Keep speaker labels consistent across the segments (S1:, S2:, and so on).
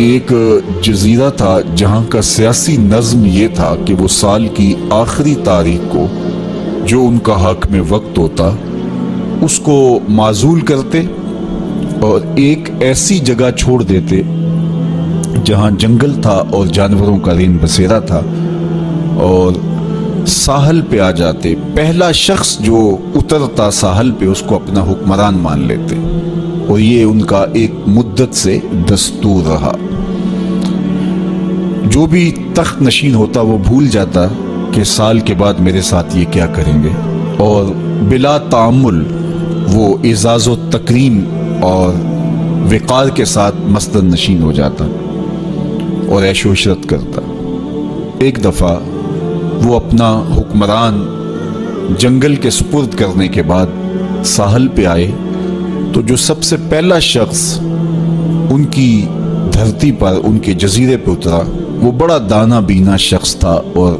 S1: ایک جزیرہ تھا جہاں کا سیاسی نظم یہ تھا کہ وہ سال کی آخری تاریخ کو جو ان کا حق میں وقت ہوتا اس کو معزول کرتے اور ایک ایسی جگہ چھوڑ دیتے جہاں جنگل تھا اور جانوروں کا رین بسیرا تھا، اور ساحل پہ آ جاتے۔ پہلا شخص جو اترتا ساحل پہ اس کو اپنا حکمران مان لیتے، اور یہ ان کا ایک مدت سے دستور رہا۔ جو بھی تخت نشین ہوتا وہ بھول جاتا کہ سال کے بعد میرے ساتھ یہ کیا کریں گے، اور بلا تعامل وہ اعزاز و تکریم اور وقار کے ساتھ مسند نشین ہو جاتا اور عیش و عشرت کرتا۔ ایک دفعہ وہ اپنا حکمران جنگل کے سپرد کرنے کے بعد ساحل پہ آئے تو جو سب سے پہلا شخص ان کی دھرتی پر ان کے جزیرے پہ اترا وہ بڑا دانا بینا شخص تھا اور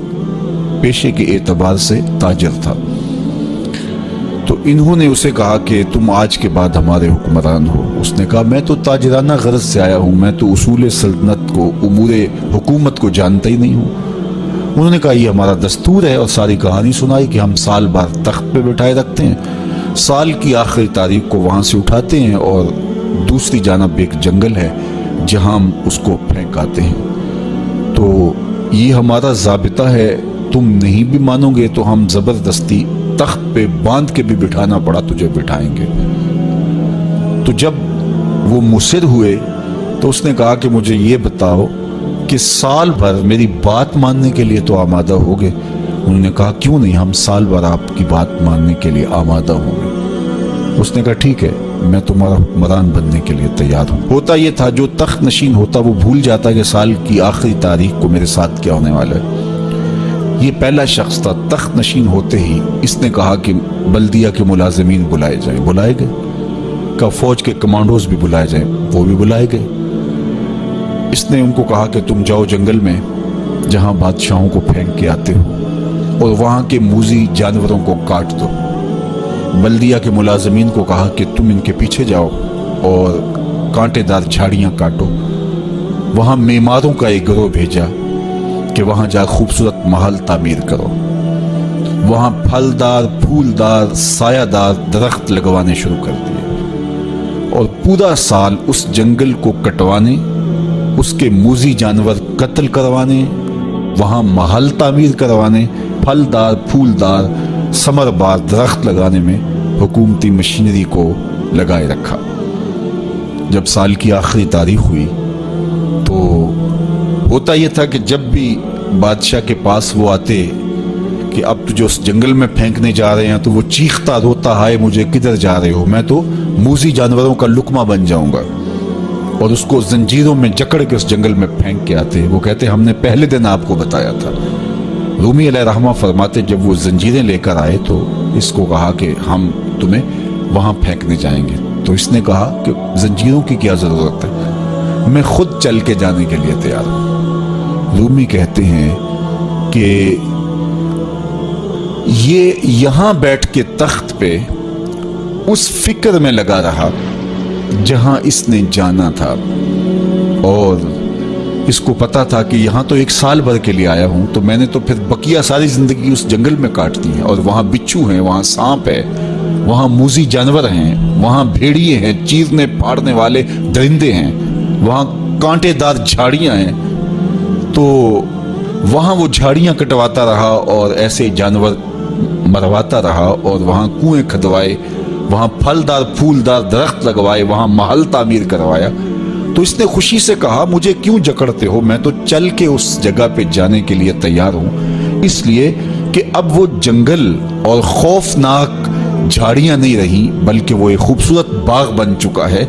S1: پیشے کے اعتبار سے تاجر تھا۔ تو انہوں نے اسے کہا کہ تم آج کے بعد ہمارے حکمران ہو۔ اس نے کہا میں تو تاجرانہ غرض سے آیا ہوں، میں تو اصول سلطنت کو، امور حکومت کو جانتا ہی نہیں ہوں۔ انہوں نے کہا یہ ہمارا دستور ہے، اور ساری کہانی سنائی کہ ہم سال بار تخت پہ بٹھائے رکھتے ہیں، سال کی آخری تاریخ کو وہاں سے اٹھاتے ہیں اور دوسری جانب ایک جنگل ہے جہاں ہم اس کو پھینک آتے ہیں۔ تو یہ ہمارا ضابطہ ہے، تم نہیں بھی مانو گے تو ہم زبردستی تخت پہ باندھ کے بھی بٹھانا پڑا تجھے بٹھائیں گے۔ تو جب وہ مصر ہوئے تو اس نے کہا کہ مجھے یہ بتاؤ کہ سال بھر میری بات ماننے کے لیے تو آمادہ ہو گئے؟ انہوں نے کہا کیوں نہیں، ہم سال بھر آپ کی بات ماننے کے لیے آمادہ ہوں گے۔ اس نے کہا ٹھیک ہے، میں تمہارا حکمران بننے کے لیے تیار ہوں۔ ہوتا یہ تھا جو تخت نشین ہوتا وہ بھول جاتا کہ سال کی آخری تاریخ کو میرے ساتھ کیا ہونے والا ہے۔ یہ پہلا شخص تھا، تخت نشین ہوتے ہی اس نے کہا کہ بلدیہ کے ملازمین بلائے جائیں، بلائے گئے۔ کہ فوج کے کمانڈوز بھی بلائے جائیں، وہ بھی بلائے گئے۔ اس نے ان کو کہا کہ تم جاؤ جنگل میں جہاں بادشاہوں کو پھینک کے آتے ہو اور وہاں کے موذی جانوروں کو کاٹ دو۔ بلدیہ کے ملازمین کو کہا کہ تم ان کے پیچھے جاؤ اور کانٹے دار جھاڑیاں کاٹو۔ وہاں معماروں کا ایک گروہ بھیجا کہ وہاں جا خوبصورت محل تعمیر کرو۔ وہاں پھلدار، پھولدار، سایہ دار درخت لگوانے شروع کر دیے اور پورا سال اس جنگل کو کٹوانے، اس کے موذی جانور قتل کروانے، وہاں محل تعمیر کروانے، پھلدار، پھولدار، ثمر بار درخت لگانے میں حکومتی مشینری کو لگائے رکھا۔ جب سال کی آخری تاریخ ہوئی تو ہوتا یہ تھا کہ جب بھی بادشاہ کے پاس وہ آتے کہ اب تو جو اس جنگل میں پھینکنے جا رہے ہیں تو وہ چیختا روتا، ہائے مجھے کدھر جا رہے ہو، میں تو موذی جانوروں کا لقمہ بن جاؤں گا، اور اس کو زنجیروں میں جکڑ کے اس جنگل میں پھینک کے آتے۔ وہ کہتے ہم نے پہلے دن آپ کو بتایا تھا۔ رومی علیہ رحمہ فرماتے جب وہ زنجیریں لے کر آئے تو اس کو کہا کہ ہم تمہیں وہاں پھینکنے جائیں گے۔ تو اس نے کہا کہ زنجیروں کی کیا ضرورت ہے، میں خود چل کے جانے کے لیے تیار ہوں۔ رومی کہتے ہیں کہ یہ یہاں بیٹھ کے تخت پہ اس فکر میں لگا رہا جہاں اس نے جانا تھا، اور اس کو پتا تھا کہ یہاں تو ایک سال بھر کے لیے آیا ہوں، تو میں نے تو پھر بقیہ ساری زندگی اس جنگل میں کاٹ دی ہے، اور وہاں بچھو ہیں، وہاں سانپ ہے، وہاں موذی جانور ہیں، وہاں بھیڑیے ہیں، چیرنے پھاڑنے والے درندے ہیں، وہاں کانٹے دار جھاڑیاں ہیں۔ تو وہاں وہ جھاڑیاں کٹواتا رہا اور ایسے جانور مرواتا رہا، اور وہاں کنویں کھدوائے، وہاں پھلدار پھولدار درخت لگوائے، وہاں محل تعمیر کروایا۔ تو اس نے خوشی سے کہا مجھے کیوں جکڑتے ہو، میں تو چل کے اس جگہ پہ جانے کے لیے تیار ہوں، اس لیے کہ اب وہ جنگل اور خوفناک جھاڑیاں نہیں رہی بلکہ وہ ایک خوبصورت باغ بن چکا ہے،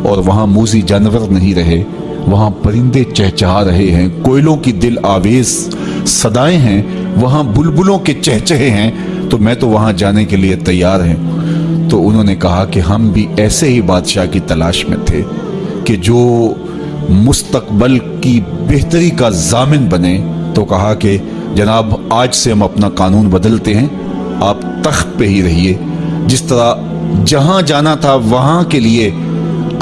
S1: اور وہاں موذی جانور نہیں رہے، وہاں پرندے چہچہا رہے ہیں، کوئلوں کی دل آویز صدائیں ہیں، وہاں بلبلوں کے چہچہے ہیں، تو میں تو وہاں جانے کے لیے تیار ہیں۔ تو انہوں نے کہا کہ ہم بھی ایسے ہی بادشاہ کی تلاش میں تھے کہ جو مستقبل کی بہتری کا ضامن بنے۔ تو کہا کہ جناب آج سے ہم اپنا قانون بدلتے ہیں، آپ تخت پہ ہی رہیے، جس طرح جہاں جانا تھا وہاں کے لیے